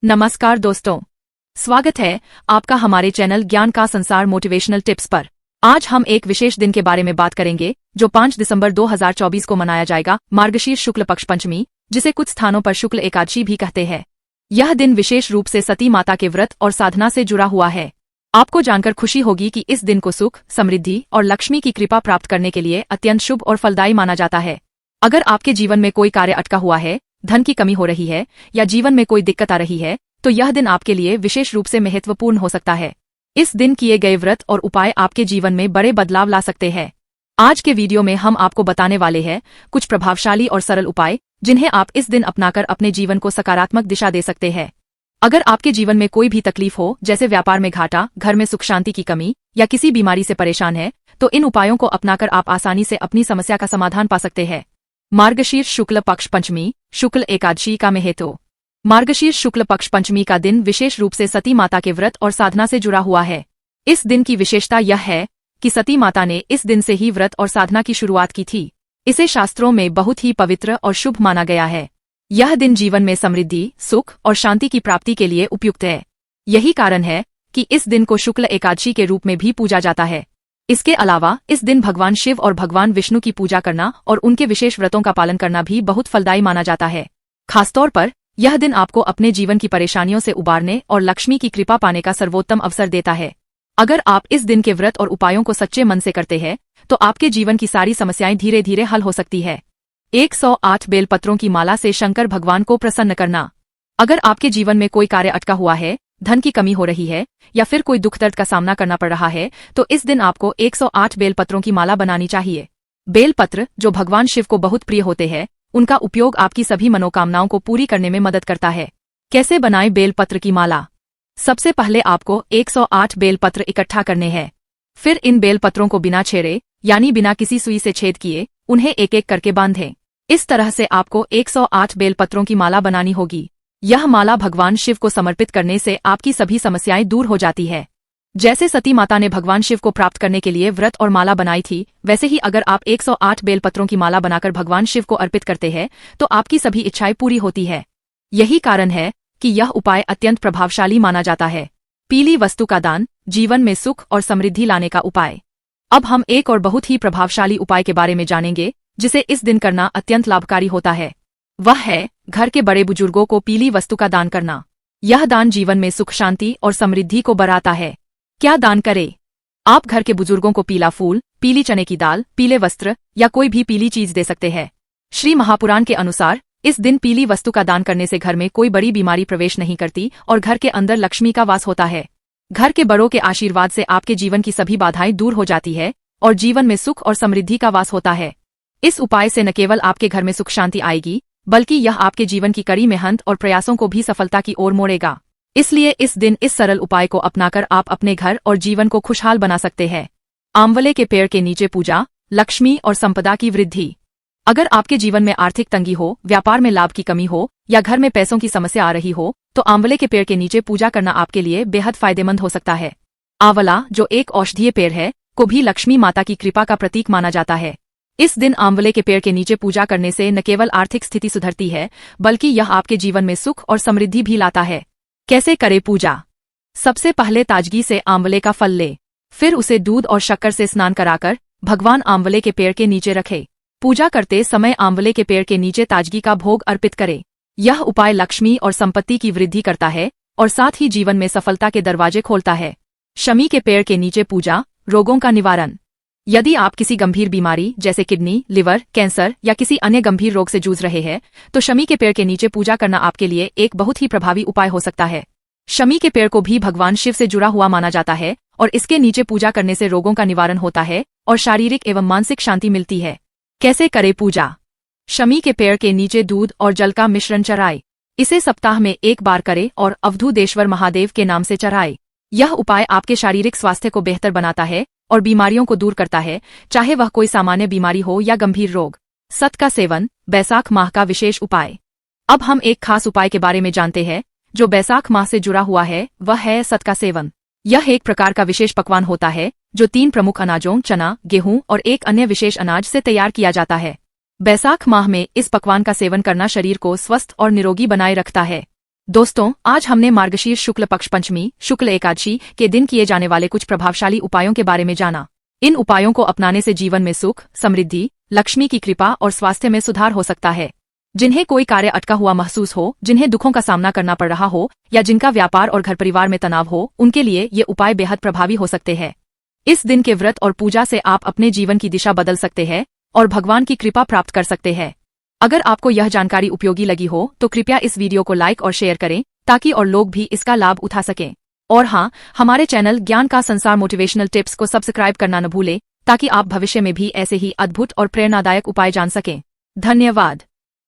नमस्कार दोस्तों, स्वागत है आपका हमारे चैनल ज्ञान का संसार मोटिवेशनल टिप्स पर। आज हम एक विशेष दिन के बारे में बात करेंगे जो 5 दिसंबर 2024 को मनाया जाएगा, मार्गशीर्ष शुक्ल पक्ष पंचमी, जिसे कुछ स्थानों पर शुक्ल एकादशी भी कहते हैं। यह दिन विशेष रूप से सती माता के व्रत और साधना से जुड़ा हुआ है। आपको जानकर खुशी होगी कि इस दिन को सुख, समृद्धि और लक्ष्मी की कृपा प्राप्त करने के लिए अत्यंत शुभ और फलदायी माना जाता है। अगर आपके जीवन में कोई कार्य अटका हुआ है, धन की कमी हो रही है या जीवन में कोई दिक्कत आ रही है, तो यह दिन आपके लिए विशेष रूप से महत्वपूर्ण हो सकता है। इस दिन किए गए व्रत और उपाय आपके जीवन में बड़े बदलाव ला सकते हैं। आज के वीडियो में हम आपको बताने वाले हैं कुछ प्रभावशाली और सरल उपाय जिन्हें आप इस दिन अपनाकर अपने जीवन को सकारात्मक दिशा दे सकते हैं। अगर आपके जीवन में कोई भी तकलीफ हो, जैसे व्यापार में घाटा, घर में सुख शांति की कमी या किसी बीमारी से परेशान है, तो इन उपायों को अपनाकर आप आसानी से अपनी समस्या का समाधान पा सकते हैं। मार्गशीर्ष शुक्ल पक्ष पंचमी, शुक्ल एकादशी का महत्व। मार्गशीर्ष शुक्ल पक्ष पंचमी का दिन विशेष रूप से सती माता के व्रत और साधना से जुड़ा हुआ है। इस दिन की विशेषता यह है कि सती माता ने इस दिन से ही व्रत और साधना की शुरुआत की थी। इसे शास्त्रों में बहुत ही पवित्र और शुभ माना गया है। यह दिन जीवन में समृद्धि, सुख और शांति की प्राप्ति के लिए उपयुक्त है। यही कारण है कि इस दिन को शुक्ल एकादशी के रूप में भी पूजा जाता है। इसके अलावा इस दिन भगवान शिव और भगवान विष्णु की पूजा करना और उनके विशेष व्रतों का पालन करना भी बहुत फलदायी माना जाता है। खासतौर पर यह दिन आपको अपने जीवन की परेशानियों से उबारने और लक्ष्मी की कृपा पाने का सर्वोत्तम अवसर देता है। अगर आप इस दिन के व्रत और उपायों को सच्चे मन से करते हैं, तो आपके जीवन की सारी समस्याएं धीरे धीरे हल हो सकती है। 108 बेलपत्रों की माला से शंकर भगवान को प्रसन्न करना। अगर आपके जीवन में कोई कार्य अटका हुआ है, धन की कमी हो रही है या फिर कोई दुख दर्द का सामना करना पड़ रहा है, तो इस दिन आपको 108 बेलपत्रों की माला बनानी चाहिए। बेलपत्र, जो भगवान शिव को बहुत प्रिय होते हैं, उनका उपयोग आपकी सभी मनोकामनाओं को पूरी करने में मदद करता है। कैसे बनाएं बेलपत्र की माला? सबसे पहले आपको 108 बेलपत्र इकट्ठा करने हैं। फिर इन बेलपत्रों को बिना छेड़े यानी बिना किसी सुई से छेद किए उन्हें एक एक करके बांधें। इस तरह से आपको 108 बेलपत्रों की माला बनानी होगी। यह माला भगवान शिव को समर्पित करने से आपकी सभी समस्याएं दूर हो जाती है। जैसे सती माता ने भगवान शिव को प्राप्त करने के लिए व्रत और माला बनाई थी, वैसे ही अगर आप 108 बेलपत्रों की माला बनाकर भगवान शिव को अर्पित करते हैं, तो आपकी सभी इच्छाएं पूरी होती है। यही कारण है कि यह उपाय अत्यंत प्रभावशाली माना जाता है। पीली वस्तु का दान, जीवन में सुख और समृद्धि लाने का उपाय। अब हम एक और बहुत ही प्रभावशाली उपाय के बारे में जानेंगे जिसे इस दिन करना अत्यंत लाभकारी होता है। वह है घर के बड़े बुजुर्गों को पीली वस्तु का दान करना। यह दान जीवन में सुख शांति और समृद्धि को बढ़ाता है। क्या दान करें? आप घर के बुजुर्गों को पीला फूल, पीली चने की दाल, पीले वस्त्र या कोई भी पीली चीज दे सकते हैं। श्री महापुराण के अनुसार इस दिन पीली वस्तु का दान करने से घर में कोई बड़ी बीमारी प्रवेश नहीं करती और घर के अंदर लक्ष्मी का वास होता है। घर के बड़ों के आशीर्वाद से आपके जीवन की सभी बाधाएं दूर हो जाती है और जीवन में सुख और समृद्धि का वास होता है। इस उपाय से न केवल आपके घर में सुख शांति आएगी, बल्कि यह आपके जीवन की कड़ी मेहनत और प्रयासों को भी सफलता की ओर मोड़ेगा। इसलिए इस दिन इस सरल उपाय को अपनाकर आप अपने घर और जीवन को खुशहाल बना सकते हैं। आंवले के पेड़ के नीचे पूजा, लक्ष्मी और संपदा की वृद्धि। अगर आपके जीवन में आर्थिक तंगी हो, व्यापार में लाभ की कमी हो या घर में पैसों की समस्या आ रही हो, तो आंवले के पेड़ के नीचे पूजा करना आपके लिए बेहद फायदेमंद हो सकता है। आंवला, जो एक औषधीय पेड़ है, को भी लक्ष्मी माता की कृपा का प्रतीक माना जाता है। इस दिन आंवले के पेड़ के नीचे पूजा करने से न केवल आर्थिक स्थिति सुधरती है, बल्कि यह आपके जीवन में सुख और समृद्धि भी लाता है। कैसे करें पूजा? सबसे पहले ताजगी से आंवले का फल ले, फिर उसे दूध और शक्कर से स्नान कराकर भगवान आंवले के पेड़ के नीचे रखे। पूजा करते समय आंवले के पेड़ के नीचे ताजगी का भोग अर्पित करें। यह उपाय लक्ष्मी और संपत्ति की वृद्धि करता है और साथ ही जीवन में सफलता के दरवाजे खोलता है। शमी के पेड़ के नीचे पूजा, रोगों का निवारण। यदि आप किसी गंभीर बीमारी जैसे किडनी, लिवर, कैंसर या किसी अन्य गंभीर रोग से जूझ रहे हैं, तो शमी के पेड़ के नीचे पूजा करना आपके लिए एक बहुत ही प्रभावी उपाय हो सकता है। शमी के पेड़ को भी भगवान शिव से जुड़ा हुआ माना जाता है और इसके नीचे पूजा करने से रोगों का निवारण होता है और शारीरिक एवं मानसिक शांति मिलती है। कैसे करें पूजा? शमी के पेड़ के नीचे दूध और जल का मिश्रण चढ़ाए। इसे सप्ताह में एक बार करें और अवधूतेश्वर महादेव के नाम से चढ़ाए। यह उपाय आपके शारीरिक स्वास्थ्य को बेहतर बनाता है और बीमारियों को दूर करता है, चाहे वह कोई सामान्य बीमारी हो या गंभीर रोग। सत का सेवन, बैसाख माह का विशेष उपाय। अब हम एक खास उपाय के बारे में जानते हैं जो बैसाख माह से जुड़ा हुआ है, वह है सत का सेवन। यह एक प्रकार का विशेष पकवान होता है जो 3 प्रमुख अनाजों चना, गेहूं और एक अन्य विशेष अनाज से तैयार किया जाता है। बैसाख माह में इस पकवान का सेवन करना शरीर को स्वस्थ और निरोगी बनाए रखता है। दोस्तों, आज हमने मार्गशीर्ष शुक्ल पक्ष पंचमी शुक्ल एकादशी के दिन किए जाने वाले कुछ प्रभावशाली उपायों के बारे में जाना। इन उपायों को अपनाने से जीवन में सुख, समृद्धि, लक्ष्मी की कृपा और स्वास्थ्य में सुधार हो सकता है। जिन्हें कोई कार्य अटका हुआ महसूस हो, जिन्हें दुखों का सामना करना पड़ रहा हो या जिनका व्यापार और घर परिवार में तनाव हो, उनके लिए ये उपाय बेहद प्रभावी हो सकते हैं। इस दिन के व्रत और पूजा से आप अपने जीवन की दिशा बदल सकते हैं और भगवान की कृपा प्राप्त कर सकते हैं। अगर आपको यह जानकारी उपयोगी लगी हो तो कृपया इस वीडियो को लाइक और शेयर करें ताकि और लोग भी इसका लाभ उठा सकें। और हाँ, हमारे चैनल ज्ञान का संसार मोटिवेशनल टिप्स को सब्सक्राइब करना न भूलें ताकि आप भविष्य में भी ऐसे ही अद्भुत और प्रेरणादायक उपाय जान सकें। धन्यवाद।